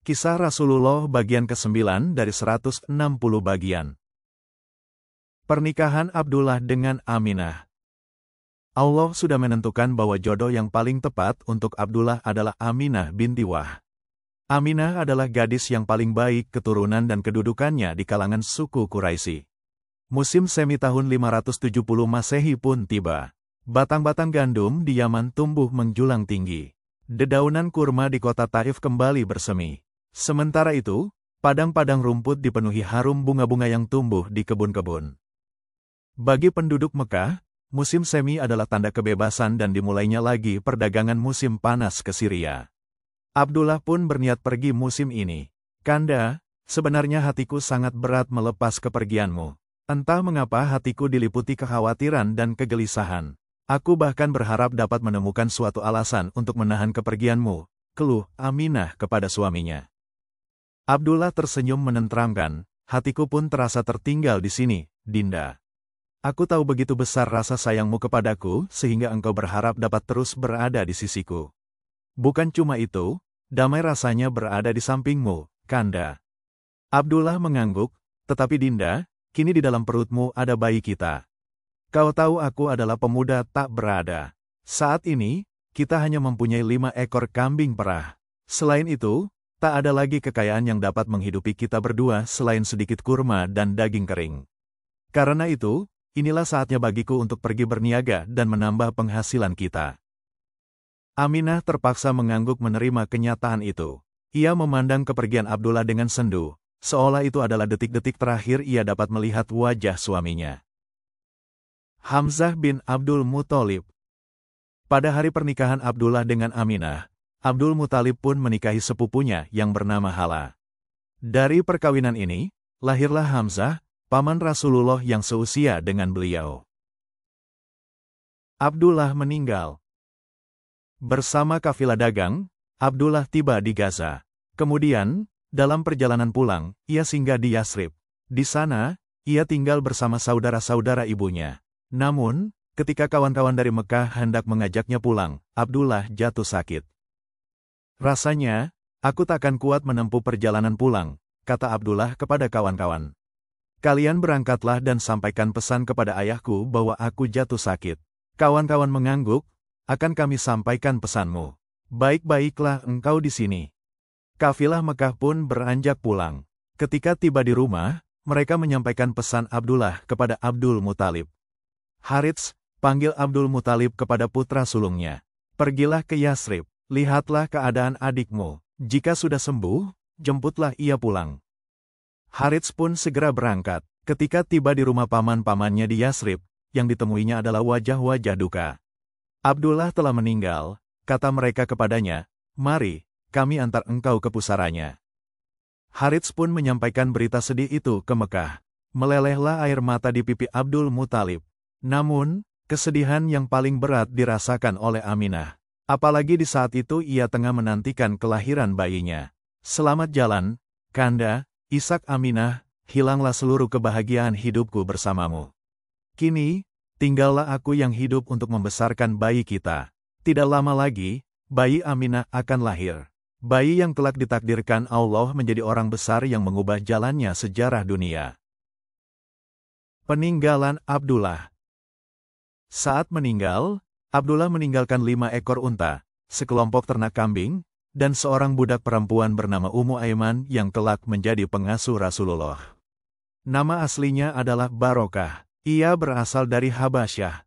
Kisah Rasulullah bagian ke-9 dari 160 bagian. Pernikahan Abdullah dengan Aminah. Allah sudah menentukan bahwa jodoh yang paling tepat untuk Abdullah adalah Aminah binti Wahb. Aminah adalah gadis yang paling baik keturunan dan kedudukannya di kalangan suku Quraisy. Musim semi tahun 570 Masehi pun tiba. Batang-batang gandum di Yaman tumbuh menjulang tinggi. Dedaunan kurma di kota Taif kembali bersemi. Sementara itu, padang-padang rumput dipenuhi harum bunga-bunga yang tumbuh di kebun-kebun. Bagi penduduk Mekah, musim semi adalah tanda kebebasan dan dimulainya lagi perdagangan musim panas ke Syria. Abdullah pun berniat pergi musim ini. Kanda, sebenarnya hatiku sangat berat melepas kepergianmu. Entah mengapa hatiku diliputi kekhawatiran dan kegelisahan. Aku bahkan berharap dapat menemukan suatu alasan untuk menahan kepergianmu, keluh Aminah kepada suaminya. Abdullah tersenyum menenteramkan, hatiku pun terasa tertinggal di sini, Dinda. Aku tahu begitu besar rasa sayangmu kepadaku sehingga engkau berharap dapat terus berada di sisiku. Bukan cuma itu, damai rasanya berada di sampingmu, Kanda. Abdullah mengangguk, tetapi Dinda, kini di dalam perutmu ada bayi kita. Kau tahu aku adalah pemuda tak berada. Saat ini, kita hanya mempunyai 5 ekor kambing perah. Selain itu, tak ada lagi kekayaan yang dapat menghidupi kita berdua selain sedikit kurma dan daging kering. Karena itu, inilah saatnya bagiku untuk pergi berniaga dan menambah penghasilan kita. Aminah terpaksa mengangguk menerima kenyataan itu. Ia memandang kepergian Abdullah dengan sendu, seolah itu adalah detik-detik terakhir ia dapat melihat wajah suaminya. Hamzah bin Abdul Muthalib. Pada hari pernikahan Abdullah dengan Aminah, Abdul Muthalib pun menikahi sepupunya yang bernama Hala. Dari perkawinan ini, lahirlah Hamzah, paman Rasulullah yang seusia dengan beliau. Abdullah meninggal. Bersama kafilah dagang, Abdullah tiba di Gaza. Kemudian, dalam perjalanan pulang, ia singgah di Yasrib. Di sana, ia tinggal bersama saudara-saudara ibunya. Namun, ketika kawan-kawan dari Mekah hendak mengajaknya pulang, Abdullah jatuh sakit. Rasanya, aku takkan kuat menempuh perjalanan pulang, kata Abdullah kepada kawan-kawan. Kalian berangkatlah dan sampaikan pesan kepada ayahku bahwa aku jatuh sakit. Kawan-kawan mengangguk, akan kami sampaikan pesanmu. Baik-baiklah engkau di sini. Kafilah Mekah pun beranjak pulang. Ketika tiba di rumah, mereka menyampaikan pesan Abdullah kepada Abdul Muthalib. Harits, panggil Abdul Muthalib kepada putra sulungnya. Pergilah ke Yasrib. Lihatlah keadaan adikmu. Jika sudah sembuh, jemputlah ia pulang. Harits pun segera berangkat. Ketika tiba di rumah paman-pamannya di Yasrib, yang ditemuinya adalah wajah-wajah duka. Abdullah telah meninggal, kata mereka kepadanya, mari, kami antar engkau ke pusaranya. Harits pun menyampaikan berita sedih itu ke Mekah. Melelehlah air mata di pipi Abdul Muthalib. Namun, kesedihan yang paling berat dirasakan oleh Aminah. Apalagi di saat itu ia tengah menantikan kelahiran bayinya. Selamat jalan, Kanda, Ishak Aminah, hilanglah seluruh kebahagiaan hidupku bersamamu. Kini, tinggallah aku yang hidup untuk membesarkan bayi kita. Tidak lama lagi, bayi Aminah akan lahir. Bayi yang kelak ditakdirkan Allah menjadi orang besar yang mengubah jalannya sejarah dunia. Peninggalan Abdullah. Saat meninggal, Abdullah meninggalkan 5 ekor unta, sekelompok ternak kambing, dan seorang budak perempuan bernama Ummu Aiman yang kelak menjadi pengasuh Rasulullah. Nama aslinya adalah Barokah. Ia berasal dari Habasyah.